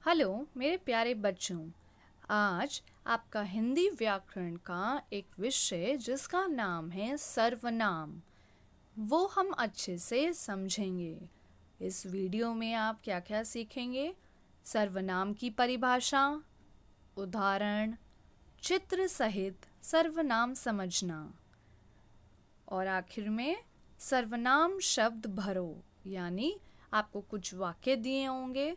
Hello मेरे प्यारे बच्चों। आज आपका हिंदी व्याकरण का एक विषय जिसका नाम है सर्वनाम, वो हम अच्छे से समझेंगे। इस वीडियो में आप क्या क्या सीखेंगे? सर्वनाम की परिभाषा, उदाहरण, चित्र सहित सर्वनाम समझना और आखिर में सर्वनाम शब्द भरो, यानी आपको कुछ वाक्य दिए होंगे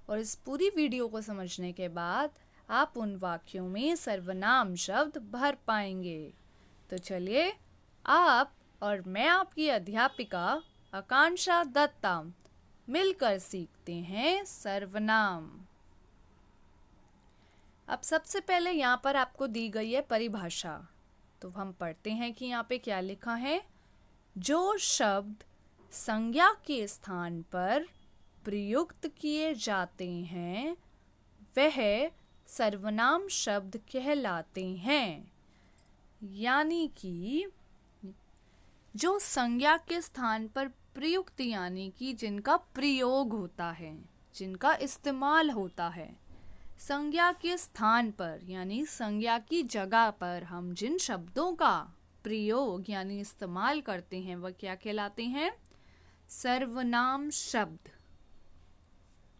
और इस पूरी वीडियो को समझने के बाद आप उन वाक्यों में सर्वनाम शब्द भर पाएंगे। तो चलिए, आप और मैं आपकी अध्यापिका आकांक्षा दत्ता मिलकर सीखते हैं सर्वनाम। अब सबसे पहले यहाँ पर आपको दी गई है परिभाषा, तो हम पढ़ते हैं कि यहाँ पे क्या लिखा है। जो शब्द संज्ञा के स्थान पर प्रयुक्त किए जाते हैं वह सर्वनाम शब्द कहलाते हैं। यानी कि जो संज्ञा के स्थान पर प्रयुक्त, यानी कि जिनका प्रयोग होता है, जिनका इस्तेमाल होता है, संज्ञा के स्थान पर यानी संज्ञा की जगह पर हम जिन शब्दों का प्रयोग यानी इस्तेमाल करते हैं वह क्या कहलाते हैं? सर्वनाम शब्द।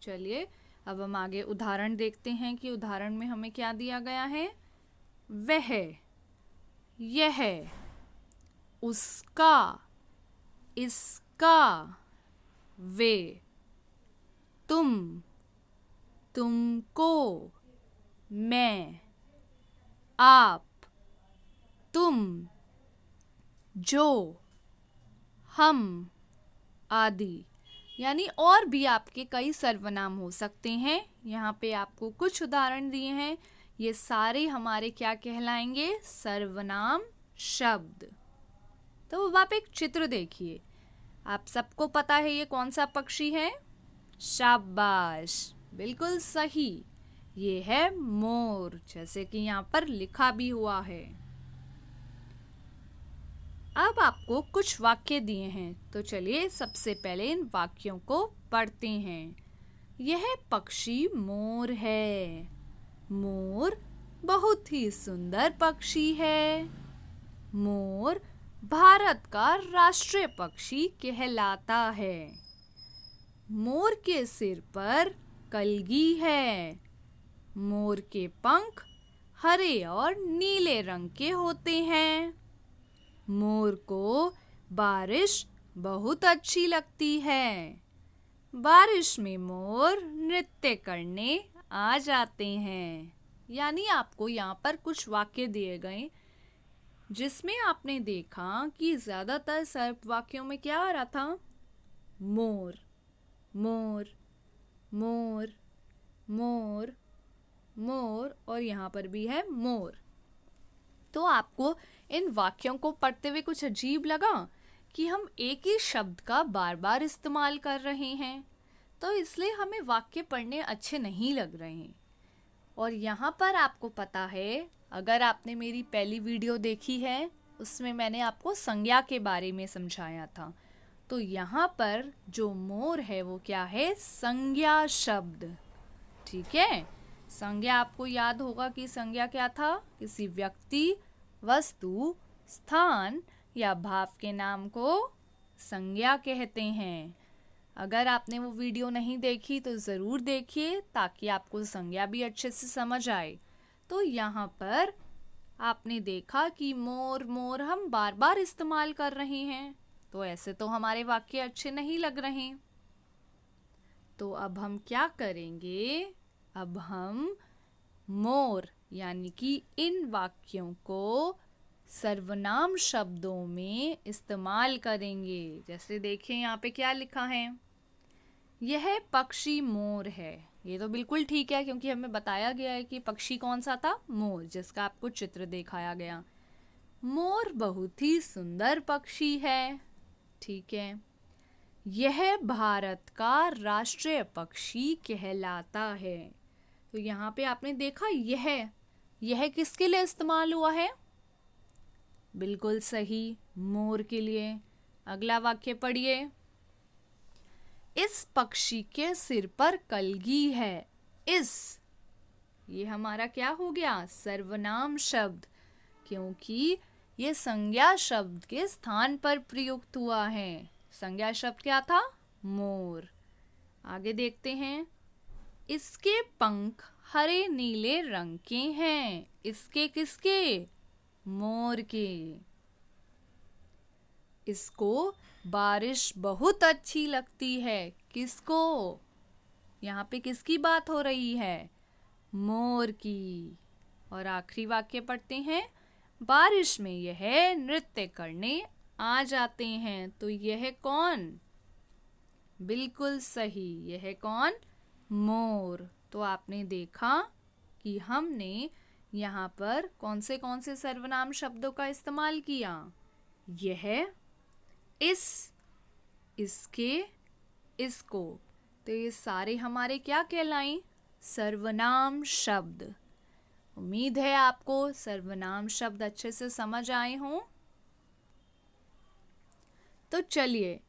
चलिए अब हम आगे उदाहरण देखते हैं कि उदाहरण में हमें क्या दिया गया है। वह, यह, उसका, इसका, वे, तुम, तुमको, मैं, आप, तुम, जो, हम आदि, यानी और भी आपके कई सर्वनाम हो सकते हैं। यहाँ पे आपको कुछ उदाहरण दिए हैं, ये सारे हमारे क्या कहलाएंगे? सर्वनाम शब्द। तो अब आप एक चित्र देखिए, आप सबको पता है ये कौन सा पक्षी है? शाबाश, बिल्कुल सही, ये है मोर, जैसे कि यहाँ पर लिखा भी हुआ है। अब आपको कुछ वाक्य दिए हैं, तो चलिए सबसे पहले इन वाक्यों को पढ़ते हैं। यह पक्षी मोर है। मोर बहुत ही सुंदर पक्षी है। मोर भारत का राष्ट्रीय पक्षी कहलाता है। मोर के सिर पर कलगी है। मोर के पंख हरे और नीले रंग के होते हैं। मोर को बारिश बहुत अच्छी लगती है। बारिश में मोर नृत्य करने आ जाते हैं। यानी आपको यहाँ पर कुछ वाक्य दिए गए जिसमें आपने देखा कि ज़्यादातर सर्व वाक्यों में क्या आ रहा था? मोर, मोर, मोर, मोर, मोर, और यहाँ पर भी है मोर। तो आपको इन वाक्यों को पढ़ते हुए कुछ अजीब लगा कि हम एक ही शब्द का बार बार इस्तेमाल कर रहे हैं, तो इसलिए हमें वाक्य पढ़ने अच्छे नहीं लग रहे हैं। और यहाँ पर आपको पता है, अगर आपने मेरी पहली वीडियो देखी है उसमें मैंने आपको संज्ञा के बारे में समझाया था, तो यहाँ पर जो मोर है वो क्या है? संज्ञा शब्द। ठीक है, संज्ञा आपको याद होगा कि संज्ञा क्या था? किसी व्यक्ति, वस्तु, स्थान या भाव के नाम को संज्ञा कहते हैं। अगर आपने वो वीडियो नहीं देखी तो ज़रूर देखिए ताकि आपको संज्ञा भी अच्छे से समझ आए। तो यहाँ पर आपने देखा कि मोर, मोर हम बार बार इस्तेमाल कर रहे हैं, तो ऐसे तो हमारे वाक्य अच्छे नहीं लग रहे। तो अब हम क्या करेंगे? अब हम मोर यानी कि इन वाक्यों को सर्वनाम शब्दों में इस्तेमाल करेंगे। जैसे देखिए यहाँ पे क्या लिखा है। यह पक्षी मोर है। ये तो बिल्कुल ठीक है क्योंकि हमें बताया गया है कि पक्षी कौन सा था? मोर, जिसका आपको चित्र दिखाया गया। मोर बहुत ही सुंदर पक्षी है। ठीक है। यह भारत का राष्ट्रीय पक्षी कहलाता है। तो यहाँ पे आपने देखा यह किसके लिए इस्तेमाल हुआ है? बिल्कुल सही, मोर के लिए। अगला वाक्य पढ़िए। इस पक्षी के सिर पर कलगी है। इस, ये हमारा क्या हो गया? सर्वनाम शब्द, क्योंकि ये संज्ञा शब्द के स्थान पर प्रयुक्त हुआ है। संज्ञा शब्द क्या था? मोर। आगे देखते हैं। इसके पंख हरे नीले रंग के हैं। इसके किसके? मोर के। इसको बारिश बहुत अच्छी लगती है। किसको? यहाँ पे किसकी बात हो रही है? मोर की। और आखिरी वाक्य पढ़ते हैं। बारिश में यह नृत्य करने आ जाते हैं। तो यह कौन? बिल्कुल सही, यह कौन? मोर। तो आपने देखा कि हमने यहाँ पर कौन से सर्वनाम शब्दों का इस्तेमाल किया? यह, इस, इसके, इसको। तो ये सारे हमारे क्या कहलाएं? सर्वनाम शब्द। उम्मीद है आपको सर्वनाम शब्द अच्छे से समझ आए हों। तो चलिए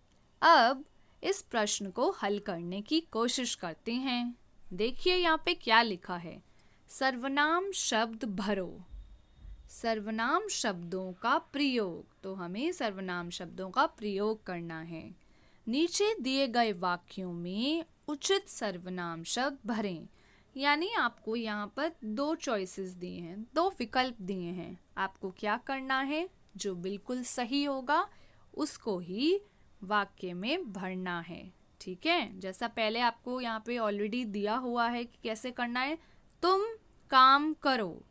अब इस प्रश्न को हल करने की कोशिश करते हैं। देखिए यहाँ पे क्या लिखा है। सर्वनाम शब्द भरो। सर्वनाम शब्दों का प्रयोग, तो हमें सर्वनाम शब्दों का प्रयोग करना है। नीचे दिए गए वाक्यों में उचित सर्वनाम शब्द भरें। यानी आपको यहाँ पर 2 चॉइसेस दिए हैं, 2 विकल्प दिए हैं। आपको क्या करना है? जो बिल्कुल सही होगा उसको ही वाक्य में भरना है। ठीक है, जैसा पहले आपको यहाँ पे ऑलरेडी दिया हुआ है कि कैसे करना है। तुम काम करो,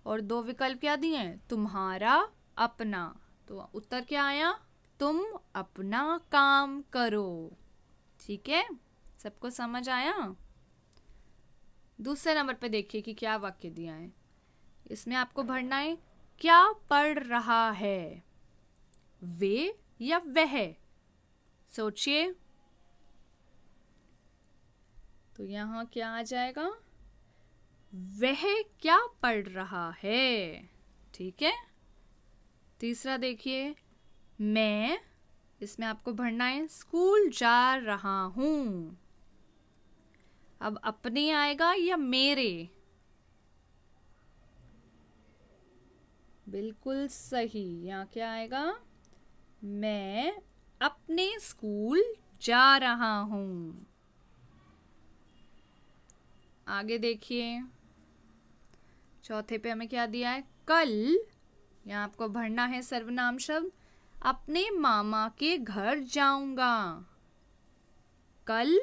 और 2 विकल्प क्या दिए हैं? तुम्हारा, अपना। तो उत्तर क्या आया? तुम अपना काम करो। ठीक है, सबको समझ आया? दूसरे नंबर पे देखिए कि क्या वाक्य दिया है। इसमें आपको भरना है क्या पढ़ रहा है, वे या वह। सोचिए। तो यहाँ क्या आ जाएगा? वह क्या पढ़ रहा है। ठीक है। तीसरा देखिए, मैं, इसमें आपको भरना है स्कूल जा रहा हूं। अब अपने आएगा या मेरे? बिल्कुल सही, यहाँ क्या आएगा? मैं अपने स्कूल जा रहा हूं। आगे देखिए, चौथे पे हमें क्या दिया है? कल, यहाँ आपको भरना है सर्वनाम शब्द अपने मामा के घर जाऊंगा। कल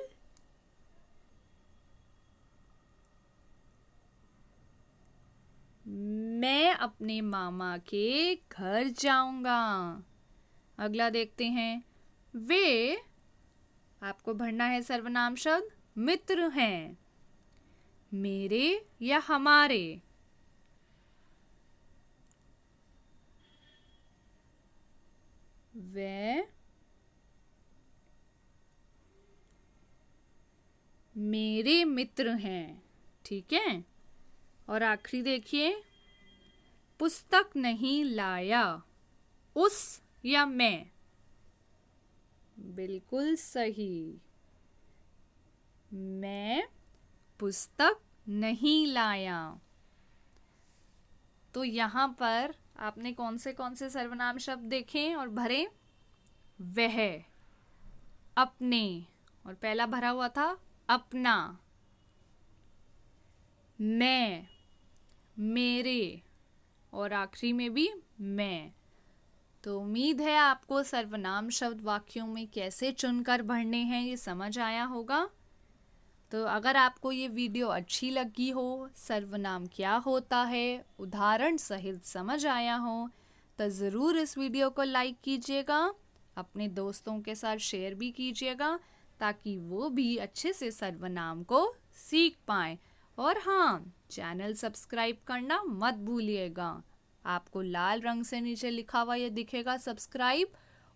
मैं अपने मामा के घर जाऊंगा। अगला देखते हैं, वे, आपको भरना है सर्वनाम शब्द मित्र हैं। मेरे या हमारे? वे मेरे मित्र हैं। ठीक है। और आखिरी देखिए, पुस्तक नहीं लाया, उस या मैं? बिल्कुल सही, मैं पुस्तक नहीं लाया। तो यहाँ पर आपने कौन से सर्वनाम शब्द देखे और भरे? वह, अपने, और पहला भरा हुआ था अपना, मैं, मेरे, और आखिरी में भी मैं। तो उम्मीद है आपको सर्वनाम शब्द वाक्यों में कैसे चुनकर भरने हैं ये समझ आया होगा। तो अगर आपको ये वीडियो अच्छी लगी हो, सर्वनाम क्या होता है उदाहरण सहित समझ आया हो, तो ज़रूर इस वीडियो को लाइक कीजिएगा, अपने दोस्तों के साथ शेयर भी कीजिएगा ताकि वो भी अच्छे से सर्वनाम को सीख पाएं। और हाँ, चैनल सब्सक्राइब करना मत भूलिएगा। आपको लाल रंग से नीचे लिखा हुआ ये दिखेगा सब्सक्राइब,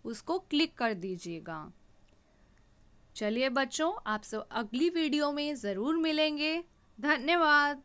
उसको क्लिक कर दीजिएगा। चलिए बच्चों, आपसे अगली वीडियो में ज़रूर मिलेंगे। धन्यवाद।